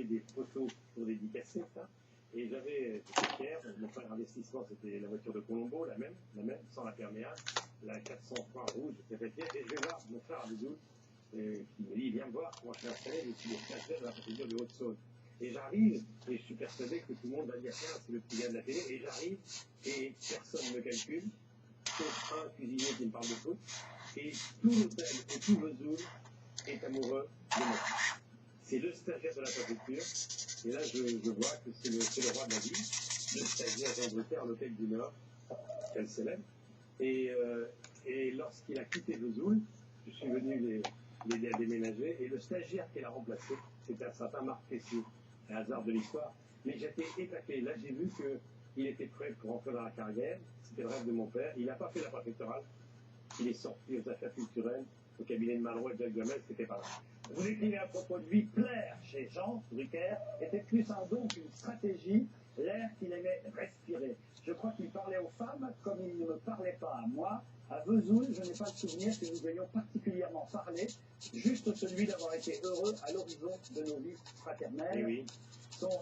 envoyé des photos pour dédicacer ça. Et j'étais fier, mon frère investissement, c'était la voiture de Colombo, la même, sans la perméable, la 403 rouge, j'étais fier. Et je vais voir mon frère à Vesoul, qui me dit, viens me voir comment je suis installé, je suis le stagiaire de la préfecture de Haute-Saône. Et j'arrive, et je suis persuadé que tout le monde va dire, tiens, c'est le petit gars de la télé, et j'arrive, et personne ne me calcule, sauf un cuisinier qui me parle de foot, et tout l'hôtel et tout Vesoul est amoureux de moi. C'est le stagiaire de la préfecture, et là je vois que c'est le roi de la ville, le stagiaire Jean Bruter à l'hôtel du Nord, qu'elle célèbre. Et lorsqu'il a quitté Vesoul, je suis venu l'aider à déménager, et le stagiaire qui l'a remplacé, c'était un certain Marc Tessier, un hasard de l'histoire. Mais j'étais épaté. Là, j'ai vu qu'il était prêt pour entrer dans la carrière. C'était le rêve de mon père. Il n'a pas fait la préfectorale. Il est sorti aux affaires culturelles, au cabinet de Malraux et de Jacques Gamel, c'était pas là. Vous écrivez à propos de lui, plaire chez Jean Bruter était plus un don qu'une stratégie, l'air qu'il aimait respirer. Je crois qu'il parlait aux femmes comme il ne me parlait pas à moi. À Vesoul, je n'ai pas le souvenir que nous ayons particulièrement parlé, juste celui d'avoir été heureux à l'horizon de nos vies fraternelles. Et oui. Sont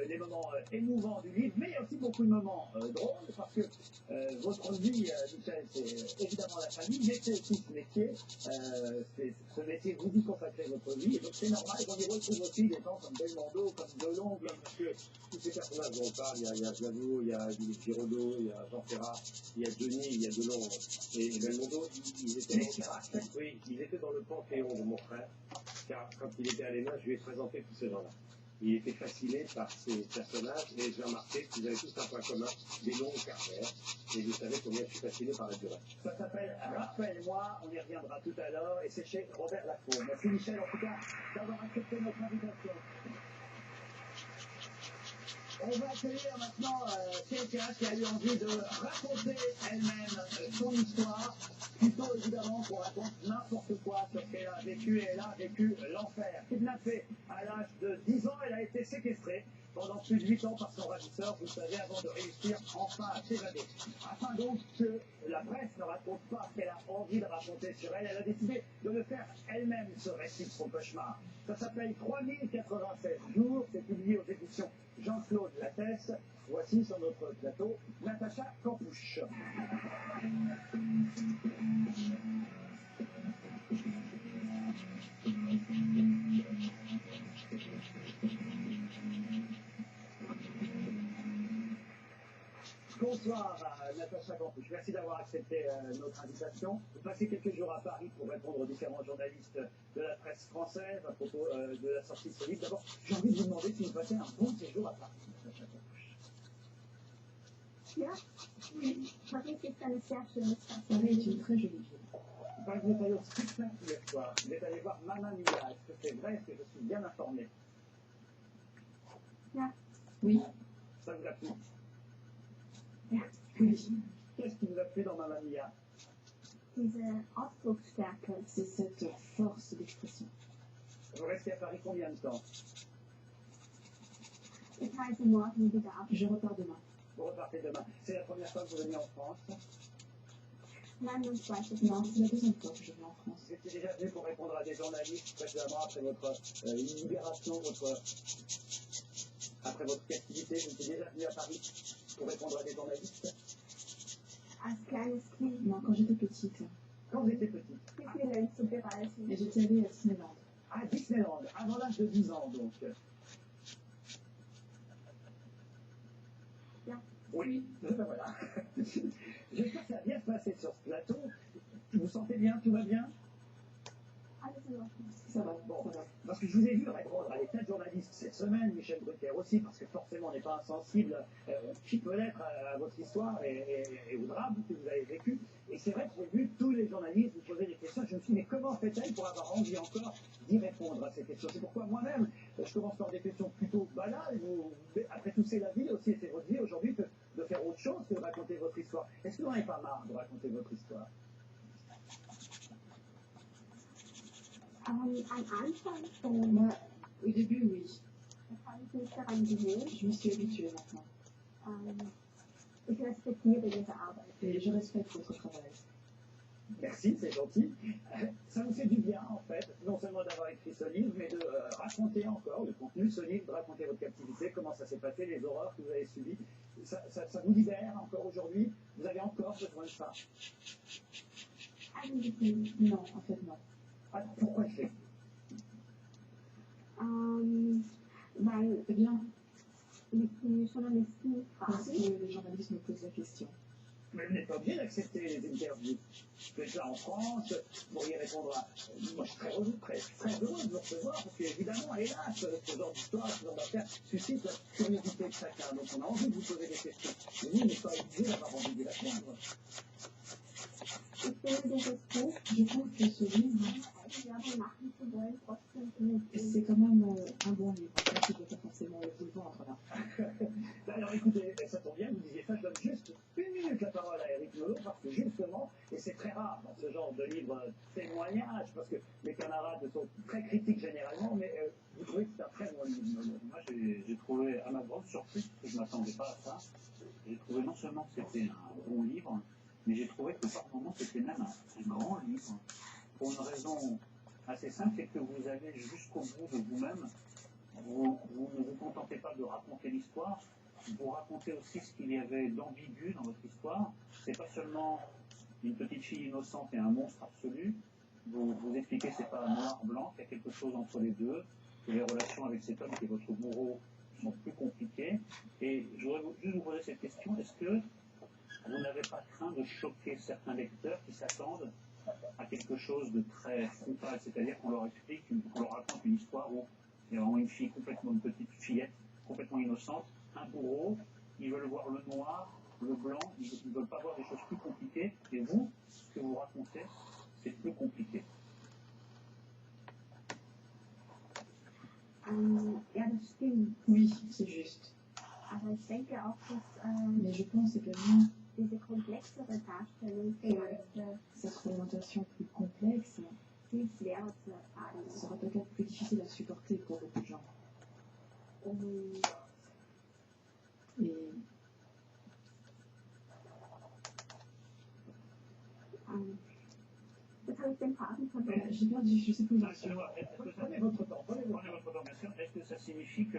les moments émouvants du livre, mais il y a aussi beaucoup de moments drôles, parce que votre vie, Michel, c'est évidemment la famille, mais c'est aussi ce métier. Ce métier vous y consacrez votre vie, et donc c'est normal qu'on y retrouve aussi des gens comme Belmondo, comme Delon, parce que tous ces personnages dont on parle, il y a Javot, il y a Philippe Giraudot, il y a Jean Ferrat, il y a Denis, il y a Delon et Belmondo, ils étaient dans le panthéon de mon frère, car quand il était à l'ENA, je lui ai présenté tous ces gens-là. Il était fasciné par ces personnages et j'ai remarqué qu'ils avaient tous un point commun, des longues carrières. Et vous savez combien je suis fasciné par la durée. Ça s'appelle Rappelle-moi, on y reviendra tout à l'heure, et c'est chez Robert Laffont. Merci Michel, en tout cas, d'avoir accepté notre invitation. On va accueillir maintenant quelqu'un qui a eu envie de raconter elle-même son histoire, plutôt évidemment qu'on raconte n'importe quoi sur ce qu'elle a vécu, et elle a vécu l'enfer. Kidnappée à l'âge de 10 ans, elle a été séquestrée pendant plus de 8 ans par son ravisseur, vous le savez, avant de réussir enfin à s'évader. Afin donc que la presse ne raconte pas ce qu'elle a envie de raconter sur elle, elle a décidé de le faire elle-même, ce récit de son cauchemar. Ça s'appelle 3096 jours, c'est publié aux éditions Jean-Claude Lattès. Voici sur notre plateau Natacha Campouche. Bonsoir Natacha Campouche, merci d'avoir accepté notre invitation. Vous passez quelques jours à Paris pour répondre aux différents journalistes de la presse française à propos de la sortie de ce livre. D'abord, j'ai envie de vous demander si vous passez un bon séjour à Paris, Natacha Campouche. Oui, Paris est une très jolie ville. Vous êtes allé au spectacle hier soir, vous êtes allé voir Mamma Mia. Est-ce que c'est vrai? Est-ce que je suis bien informé? Oui. Ça vous a plu? Oui. Qu'est-ce qui vous a plu dans Mamma Mia? C'est cette force d'expression. Vous restez à Paris combien de temps? Je repars demain. Vous repartez demain. C'est la première fois que vous venez en France? Non, c'est la deuxième fois que je viens en France. Vous étiez déjà venu pour répondre à des journalistes précédemment, après votre libération, après votre captivité, vous étiez déjà venu à Paris pour répondre à des journalistes? Non, quand j'étais petite. Quand vous étiez petite? Et j'étais allée à Disneyland. À Disneyland, avant l'âge de 10 ans donc. Oui, ben voilà. J'espère que ça va bien se passer sur ce plateau. Vous vous sentez bien? Tout va bien? Ça va, bon. Ça va. Parce que je vous ai vu répondre à des tas de journalistes cette semaine, Michel Bruter aussi, parce que forcément on n'est pas insensible, qui peut l'être à votre histoire et au drame que vous avez vécu. Et c'est vrai que j'ai vu tous les journalistes vous poser des questions. Je me suis dit, mais comment fait-elle pour avoir envie encore d'y répondre à ces questions? C'est pourquoi moi-même, je commence par des questions plutôt banales. Après tout, c'est la vie aussi, et c'est votre vie aujourd'hui de faire autre chose que de raconter votre histoire. Est-ce que vous n'en avez pas marre de raconter votre histoire? Moi, au début, oui. Je me suis habituée maintenant. Et je respecte votre travail. Merci, c'est gentil. Ça me fait du bien, en fait, non seulement d'avoir écrit ce livre, mais de raconter encore le contenu de ce livre, de raconter votre captivité, comment ça s'est passé, les horreurs que vous avez subies. Ça vous libère encore aujourd'hui? Vous avez encore besoin de ça? Non, en fait, non. Alors, pourquoi je l'ai fait? Eh bien, parce que les journalistes me posent la question. Mais vous n'êtes pas obligé d'accepter les interviews. Vous êtes là en France, vous pourriez répondre à... Moi, je suis très heureux de vous recevoir, parce qu'évidemment, hélas, ce genre d'histoire, ce genre d'affaires suscite la curiosité de chacun. Donc, on a envie de vous poser des questions. Mais vous n'êtes pas obligé d'avoir envie de les répondre. Je trouve que ce livre, c'est quand même un bon livre. Je ne peux pas forcément vous le vendre là. Alors écoutez, ça tombe bien, vous disiez ça, je donne juste une minute la parole à Éric Nolot, parce que justement, et c'est très rare dans ce genre de livre témoignage, parce que les camarades sont très critiques généralement, mais vous trouvez que c'est un très bon livre, Nolot? Moi, j'ai trouvé, à ma grande surprise, parce que je ne m'attendais pas à ça, j'ai trouvé non seulement que c'était un bon livre, mais j'ai trouvé que par moments c'était même un grand livre, pour une raison assez simple, c'est que vous allez jusqu'au bout de vous-même. Vous ne vous contentez pas de raconter l'histoire, vous racontez aussi ce qu'il y avait d'ambigu dans votre histoire. C'est pas seulement une petite fille innocente et un monstre absolu. Vous expliquez que c'est pas noir-blanc, qu'il y a quelque chose entre les deux, que les relations avec cet homme qui est votre bourreau sont plus compliquées. Et je voudrais juste vous poser cette question, est-ce que vous n'avez pas craint de choquer certains lecteurs qui s'attendent à quelque chose de très frontal, c'est-à-dire qu'on leur explique, qu'on leur raconte une histoire où il y a vraiment une fille complètement, une petite fillette, complètement innocente, un bourreau, ils veulent voir le noir, le blanc, ils ne veulent pas voir des choses plus compliquées, et vous, ce que vous racontez, c'est plus compliqué. Oui, c'est juste. Mais je pense également cette représentation plus complexe sera peut-être plus difficile à supporter pour beaucoup de gens. Et j'ai perdu, je sais plus où j'en suis. Prenez votre temps, bien sûr. Est-ce que ça signifie que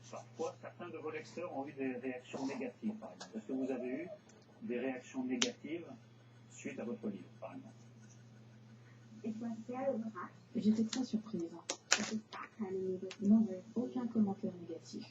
parfois certains de vos lecteurs ont eu des réactions négatives, par exemple? Est-ce que vous avez eu des réactions négatives suite à votre livre, par exemple? J'étais très surprise. Non, aucun commentaire négatif.